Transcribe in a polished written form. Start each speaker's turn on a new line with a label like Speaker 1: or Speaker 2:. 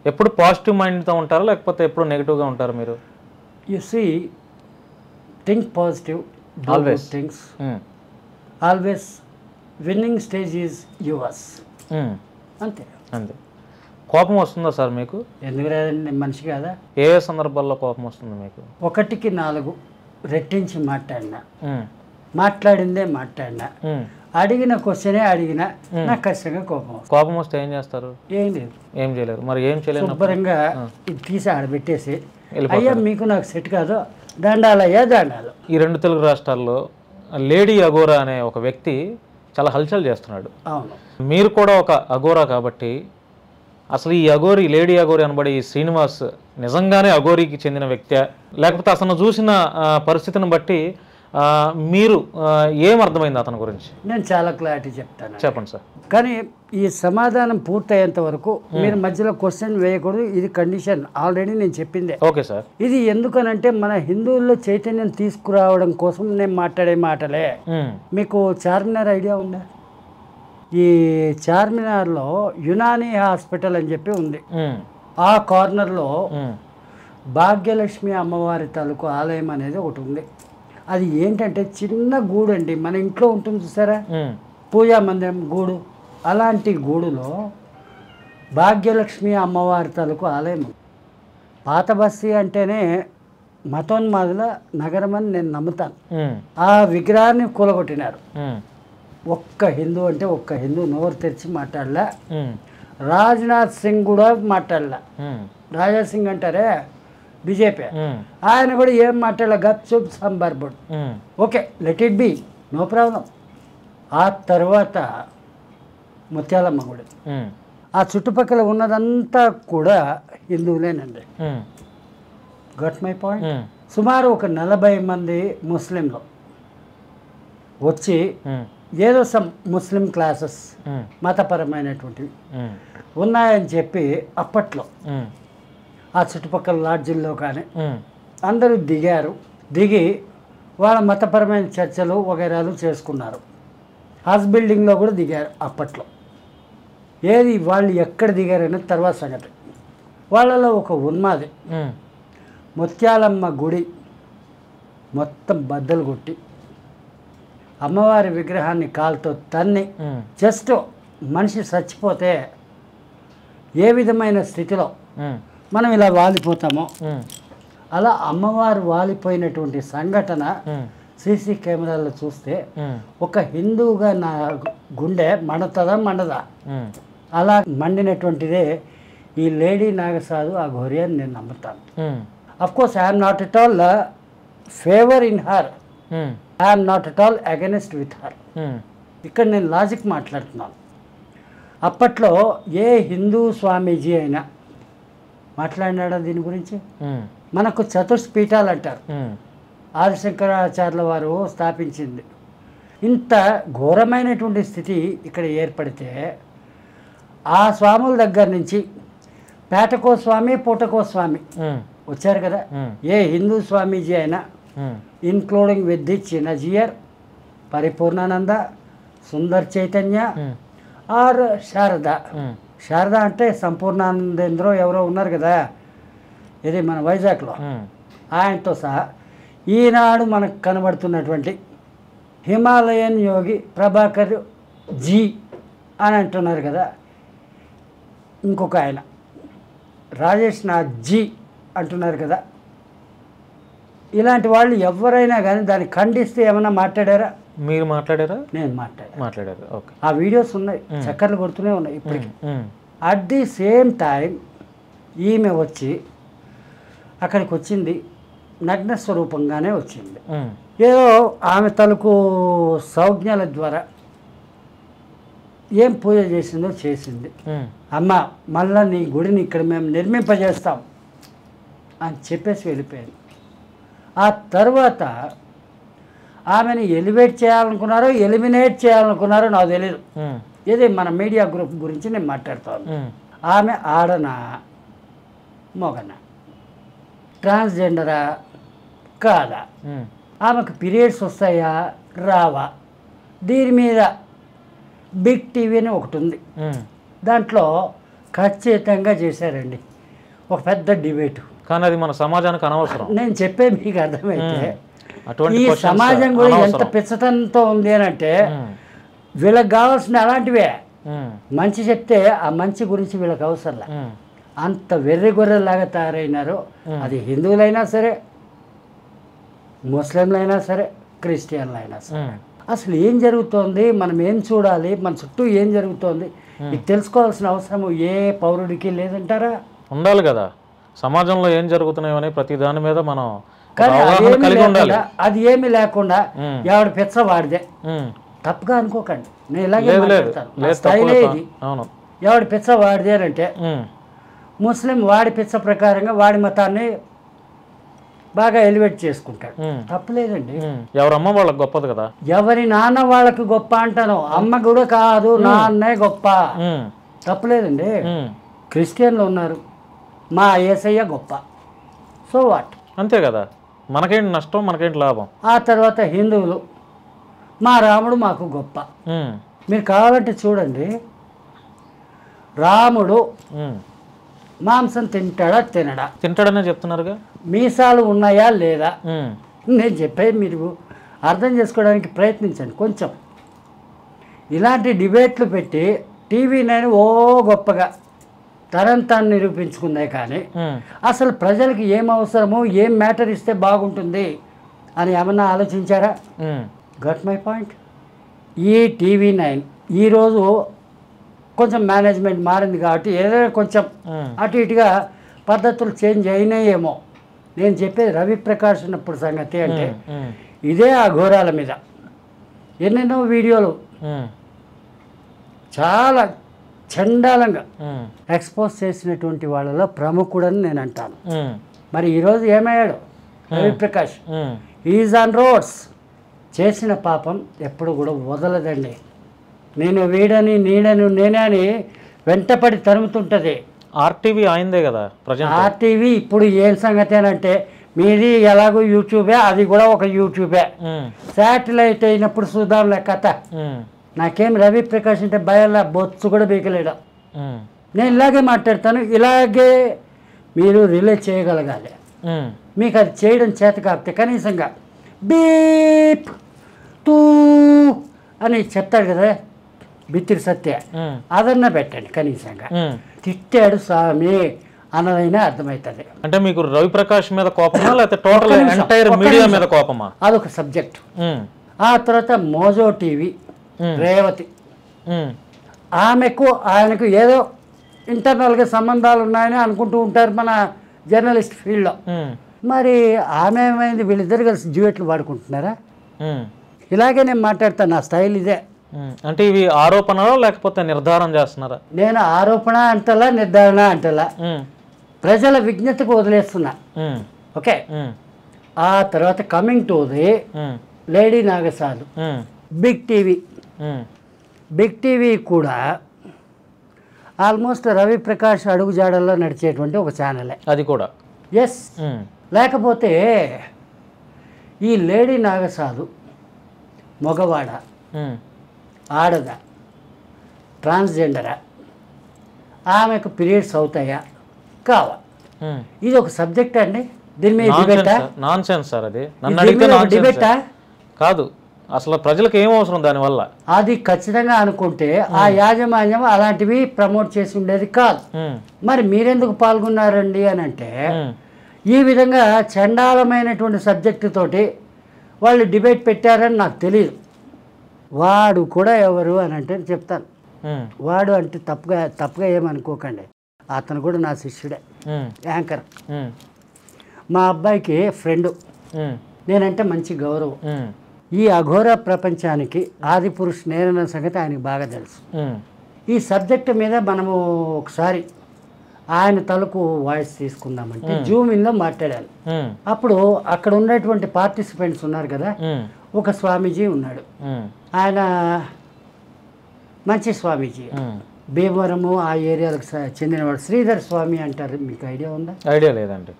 Speaker 1: ఎప్పుడు పాజిటివ్ మైండ్తో ఉంటారా లేకపోతే ఎప్పుడు నెగిటివ్గా ఉంటారు మీరు?
Speaker 2: You see think positive,
Speaker 1: always
Speaker 2: things always, winning stage is yours, అంతే.
Speaker 1: అంతే. కోపం వస్తుందా సార్ మీకు?
Speaker 2: ఎందుకు లేదండి, మనిషి కదా.
Speaker 1: ఏ సందర్భాల్లో కోపం వస్తుంది మీకు?
Speaker 2: 1కి 4 రెట్టించి మాట్లాడిందే మాట్లాడినా, అడిగిన క్వశ్చనే అడిగినా నాకు ఖచ్చితంగా కోపం.
Speaker 1: కోపం వస్తే ఏం చేస్తారు?
Speaker 2: ఏం లేదు,
Speaker 1: ఏం చేయలేరు. మరి ఏం చేయలేదు,
Speaker 2: శుభ్రంగా ఇది తీసి ఆడబెట్టేసి, అయ్యా మీకు నాకు సెట్ కాదు, దండాలయ్యా దండాలు.
Speaker 1: ఈ 2 తెలుగు రాష్ట్రాల్లో లేడీ అఘోరా అనే ఒక వ్యక్తి చాలా హల్చల్ చేస్తున్నాడు.
Speaker 2: అవును,
Speaker 1: మీరు కూడా ఒక అఘోరా కాబట్టి అసలు ఈ అఘోరి, లేడీ అఘోరి అనబడే ఈ శ్రీనివాస్ నిజంగానే అఘోరికి చెందిన వ్యక్తి లేకపోతే అతను చూసిన పరిస్థితిని బట్టి మీరు ఏం అర్థమైంది అతని గురించి?
Speaker 2: నేను చాలా క్లారిటీ చెప్తాను,
Speaker 1: చెప్పండి సార్.
Speaker 2: కానీ ఈ సమాధానం పూర్తయ్యేంత వరకు మీరు మధ్యలో క్వశ్చన్ వేయకూడదు. ఇది కండిషన్, ఆల్రెడీ నేను చెప్పిందే.
Speaker 1: Okay sir.
Speaker 2: ఇది ఎందుకనంటే మన హిందువుల్లో చైతన్యం తీసుకురావడం కోసం నేను మాట్లాడే మాటలే. మీకు చార్మినార్ ఐడియా ఉందా? ఈ చార్మినార్లో యునానీ హాస్పిటల్ అని చెప్పి ఉంది. ఆ కార్నర్లో భాగ్యలక్ష్మి అమ్మవారి తాలూకు ఆలయం అనేది ఒకటి ఉంది. అది ఏంటంటే చిన్న గూడు అండి, మన ఇంట్లో ఉంటుంది చూసారా, పూజా మందిరం గూడు, అలాంటి గూడులో భాగ్యలక్ష్మి అమ్మవారి తాలూకు ఆలయం. పాత బస్తీ అంటేనే మతోన్మాదుల నగరం అని నేను నమ్ముతాను. ఆ విగ్రహాన్ని కూలగొట్టినారు. ఒక్క హిందూ అంటే ఒక్క హిందూ నోరు తెరిచి మాట్లాడలే. రాజ్నాథ్ సింగ్ కూడా మాట్లాడలే. రాజా సింగ్ అంటారే బీజేపీ, ఆయన కూడా ఏం మాట్లాడలే, గప్ చూప్ సాంబార్ బుడ్. Okay, let it be, no problem. ఆ తర్వాత ముత్యాలమ్మ గుడి, ఆ చుట్టుపక్కల ఉన్నదంతా కూడా హిందువులేనండి. Got my point. సుమారు ఒక 40 మంది ముస్లింలు వచ్చి ఏదో సమ్ ముస్లిం క్లాసెస్ మతపరమైనటువంటివి ఉన్నాయని చెప్పి అప్పట్లో ఆ చుట్టుపక్కల లాడ్జిల్లో కానీ అందరూ దిగారు. దిగి వాళ్ళ మతపరమైన చర్చలు వగైరాలు చేసుకున్నారు. హౌస్ బిల్డింగ్లో కూడా దిగారు అప్పట్లో. ఏది వాళ్ళు ఎక్కడ దిగారనే తర్వాత సంగతి. వాళ్ళలో ఒక ఉన్మాది ముత్యాలమ్మ గుడి మొత్తం బద్దలు కొట్టి అమ్మవారి విగ్రహాన్ని కాలుతో తన్ని, జస్ట్ మనిషి చచ్చిపోతే ఏ విధమైన స్థితిలో మనం ఇలా వాలిపోతామో అలా అమ్మవారు వాలిపోయినటువంటి సంఘటన సీసీ కెమెరాల్లో చూస్తే ఒక హిందువుగా నా గుండె మండుతుందా మండదా? అలా మండినటువంటిదే ఈ లేడీ నాగసాధు అఘోరి అని నేను నమ్ముతాను. Of course I'm not at all favour in her, I'm not at all against with her. ఇక్కడ నేను లాజిక్ మాట్లాడుతున్నాను. అప్పట్లో ఏ హిందూ స్వామీజీ అయినా మాట్లాడినాడా దీని గురించి? మనకు చతుర్స్పీఠాలు అంటారు, ఆదిశంకరాచార్యుల వారు స్థాపించింది. ఇంత ఘోరమైనటువంటి స్థితి ఇక్కడ ఏర్పడితే ఆ స్వాముల దగ్గర నుంచి పేటకో స్వామి, పూటకో స్వామి వచ్చారు కదా. ఏ హిందూ స్వామీజీ అయినా including with the Chinnajeeyar, Paripoornananda, Sundar Chaitanya or Sharada. Sharada అంటే సంపూర్ణానందేంద్రో ఎవరో ఉన్నారు కదా, ఇది మన వైజాగ్లో, ఆయనతో సహా ఈనాడు మనకు కనబడుతున్నటువంటి హిమాలయన్ యోగి ప్రభాకర్ జీ అని అంటున్నారు కదా, ఇంకొక ఆయన రాజేష్ నాథ్ జీ అంటున్నారు కదా. ఇలాంటి వాళ్ళు ఎవరైనా కానీ దాన్ని ఖండిస్తే ఏమైనా మాట్లాడారా?
Speaker 1: మీరు మాట్లాడారా?
Speaker 2: నేను
Speaker 1: మాట్లాడారు. ఓకే,
Speaker 2: ఆ వీడియోస్ ఉన్నాయి, చక్కర్లు కొడుతూనే ఉన్నాయి ఇప్పటికి. అట్ ది సేమ్ టైం ఈమె వచ్చి అక్కడికి వచ్చింది నగ్న స్వరూపంగానే వచ్చింది. ఏదో ఆమె తలకు సౌజ్ఞల ద్వారా ఏం పూజ చేసిందో చేసింది. అమ్మ మళ్ళా నీ గుడిని ఇక్కడ మేము నిర్మింపజేస్తాం అని చెప్పేసి వెళ్ళిపోయింది. ఆ తర్వాత ఆమెను ఎలివేట్ చేయాలనుకున్నారో ఎలిమినేట్ చేయాలనుకున్నారో నాకు తెలియదు. ఇది మన మీడియా గ్రూప్ గురించి నేను మాట్లాడుతాను. ఆమె ఆడనా మొగనా, ట్రాన్స్జెండరా కాదా, ఆమెకు పీరియడ్స్ వస్తాయా రావా, దీని మీద బిగ్ టీవీ అని ఒకటి ఉంది, దాంట్లో ఖచ్చితంగా చేశారండి. ఒక పెద్ద డిబేట్.
Speaker 1: కానీ అది మన సమాజానికి అనవసరం.
Speaker 2: నేను చెప్పే మీకు అర్థమైతే
Speaker 1: అటువంటి
Speaker 2: ఈ
Speaker 1: questions
Speaker 2: సమాజం కూడా ఎంత
Speaker 1: అనవసరం.
Speaker 2: పిచ్చటంతో ఉంది అని అంటే వీళ్ళకి కావాల్సిన అలాంటివే. మంచి చెప్తే ఆ మంచి గురించి వీళ్ళకి అవసరంలా. అంత వెర్రి గొర్రెలాగా తయారైనారు. అది హిందువులైనా సరే, ముస్లింలైనా సరే, క్రిస్టియన్లైనా సరే. అసలు ఏం జరుగుతోంది, మనం ఏం చూడాలి, మన చుట్టూ ఏం జరుగుతోంది ఇది తెలుసుకోవాల్సిన అవసరం ఏ పౌరుడికి లేదంటారా?
Speaker 1: ఉండాలి కదా. సమాజంలో ఏం జరుగుతున్నాయని ప్రతి దాని మీద మనం
Speaker 2: కానీ
Speaker 1: అవగాహన కలిగి ఉండాలి.
Speaker 2: అది ఏమీ లేకుండా ఎవడు పిచ్చ వాడిదే. తప్పుగా అనుకోకండి, నేను ఇలాగే మాట్లాడతాను. నా స్టైలే ఇది.
Speaker 1: అవును,
Speaker 2: ఎవడు పిచ్చ వాడిదే అంటే ముస్లిం వాడి పిచ్చ ప్రకారంగా వాడి మతాన్ని బాగా ఎలివేట్ చేసుకుంటాడు. తప్పలేదండి.
Speaker 1: ఎవరమ్మ వాళ్ళకి గొప్పది కదా.
Speaker 2: ఎవరి నాన్న వాళ్ళకి గొప్ప అంటాను, అమ్మ కూడా కాదు, నాన్నే గొప్ప. తప్పలేదండి. క్రిస్టియన్లు ఉన్నారు, మా యేసయ్య గొప్ప, సో వాట్,
Speaker 1: అంతే కదా. మనకేంటి నష్టం, మనకేంటి లాభం.
Speaker 2: ఆ తర్వాత హిందువులు, మా రాముడు మాకు గొప్ప. మీరు కావాలంటే చూడండి, రాముడు మాంసం తింటాడా తినడా?
Speaker 1: తింటాడనే చెప్తున్నారుగా.
Speaker 2: మీసాలు ఉన్నాయా లేదా? నేను చెప్పేది మీరు అర్థం చేసుకోవడానికి ప్రయత్నించండి కొంచెం. ఇలాంటి డిబేట్లు పెట్టి TV9 ఓ గొప్పగా తనని తాను నిరూపించుకుందే కానీ అసలు ప్రజలకు ఏం అవసరమో, ఏం మ్యాటర్ ఇస్తే బాగుంటుంది అని ఏమన్నా ఆలోచించారా? Got my point. ఈ TV9 ఈరోజు కొంచెం మేనేజ్మెంట్ మారింది కాబట్టి ఏదైనా కొంచెం అటు ఇటుగా పద్ధతులు చేంజ్ అయినాయేమో. నేను చెప్పేది రవి ప్రకాష్ ఉన్నప్పుడు సంగతి అంటే ఇదే ఆ ఘోరాల మీద ఎన్నెన్నో వీడియోలు చాలా చండాలంగా ఎక్స్పోజ్ చేసినటువంటి వాళ్ళలో ప్రముఖుడని నేను అంటాను. మరి ఈరోజు ఏమయ్యాడు Ravi Prakash? Is on roads. చేసిన పాపం ఎప్పుడు కూడా వదలదండి. నేను వీడని నీడను నేనే అని వెంటపడి తరుముతుంటుంది.
Speaker 1: RTV ఆయనదే కదా.
Speaker 2: RTV ఇప్పుడు ఏం సంగతి అని అంటే మీది ఎలాగో యూట్యూబే, అది కూడా ఒక యూట్యూబే. శాటిలైట్ అయినప్పుడు చూద్దాంలే కథ. నాకేం రవి ప్రకాష్ అంటే భయాల బొచ్చు కూడా బీకలేడు. నేను ఇలాగే మాట్లాడతాను, ఇలాగే మీరు రిలే చేయగలగాలి. మీకు అది చేయడం చేత కాకపోతే కనీసంగా బీప్ టూ అని చెప్తాడు కదా బిత్తిరి సత్య, అదన్నా పెట్టండి కనీసంగా. తిట్టాడు స్వామి అన్నదైనా అర్థమవుతుంది.
Speaker 1: అంటే మీకు రవి ప్రకాష్ మీద కోపమా లేకపోతే టోటల్ ఎంటైర్ మీడియా మీద కోపమా?
Speaker 2: అదొక సబ్జెక్ట్. ఆ తర్వాత మోజో టీవీ రేవతి, ఆమెకు ఆయనకు ఏదో ఇంటర్నల్గా సంబంధాలు ఉన్నాయని అనుకుంటూ ఉంటారు మన జర్నలిస్ట్ ఫీల్డ్లో. మరి ఆమె ఏమైంది? వీళ్ళిద్దరు కలిసి డ్యూయెట్లు వాడుకుంటున్నారా? ఇలాగే నేను మాట్లాడతాను, నా స్టైల్ ఇదే.
Speaker 1: అంటే ఇవి ఆరోపణలో లేకపోతే నిర్ధారణ చేస్తున్నారా?
Speaker 2: నేను ఆరోపణ అంటలా, నిర్ధారణ అంటలా, ప్రజల విజ్ఞతకు వదిలేస్తున్నా. ఓకే. ఆ తర్వాత కమింగ్ టు ది లేడీ నాగసాలు, బిగ్ టీవీ. బిగ్ టీవీ కూడా ఆల్మోస్ట్ రవి ప్రకాష్ అడుగుజాడల్లో నడిచేటువంటి ఒక ఛానలే అది కూడా. ఎస్. లేకపోతే ఈ లేడీ నాగసాలు మగవాడ, ఆడదా, ట్రాన్స్జెండరా, ఆమెకు పీరియడ్స్ అవుతాయా కావా, ఇది ఒక సబ్జెక్ట్ అండి. దీని మీద డిబేటా?
Speaker 1: Nonsense sir. అది నన్ను అడిగితే
Speaker 2: డిబేటా
Speaker 1: కాదు. అసలు ప్రజలకు ఏం అవసరం దానివల్ల?
Speaker 2: అది ఖచ్చితంగా అనుకుంటే ఆ యాజమాన్యం అలాంటివి ప్రమోట్ చేసి ఉండేది కాదు. మరి మీరెందుకు పాల్గొన్నారండి అని అంటే ఈ విధంగా చండాలమైనటువంటి సబ్జెక్టు తోటి వాళ్ళు డిబేట్ పెట్టారని నాకు తెలియదు. వాడు కూడా ఎవరు అని అంటే చెప్తాను. వాడు అంటే తప్పుగా ఏమనుకోకండి, అతను కూడా నా శిష్యుడే, యాంకర్. మా అబ్బాయికి ఫ్రెండు, నేనంటే మంచి గౌరవం. ఈ అఘోర ప్రపంచానికి ఆది పురుష్ నేనన్న సంగతి ఆయనకి బాగా తెలుసు. ఈ సబ్జెక్టు మీద మనము ఒకసారి ఆయన తలకు వాయిస్ తీసుకుందామంటే జూమిన్లో మాట్లాడాను. అప్పుడు అక్కడ ఉన్నటువంటి పార్టిసిపెంట్స్ ఉన్నారు కదా, ఒక స్వామీజీ ఉన్నాడు, ఆయన మంచి స్వామీజీ, భీమవరము ఆ ఏరియాలకు చెందినవాడు, శ్రీధర్ స్వామి అంటారు. మీకు ఐడియా ఉందా?
Speaker 1: ఐడియా లేదండి.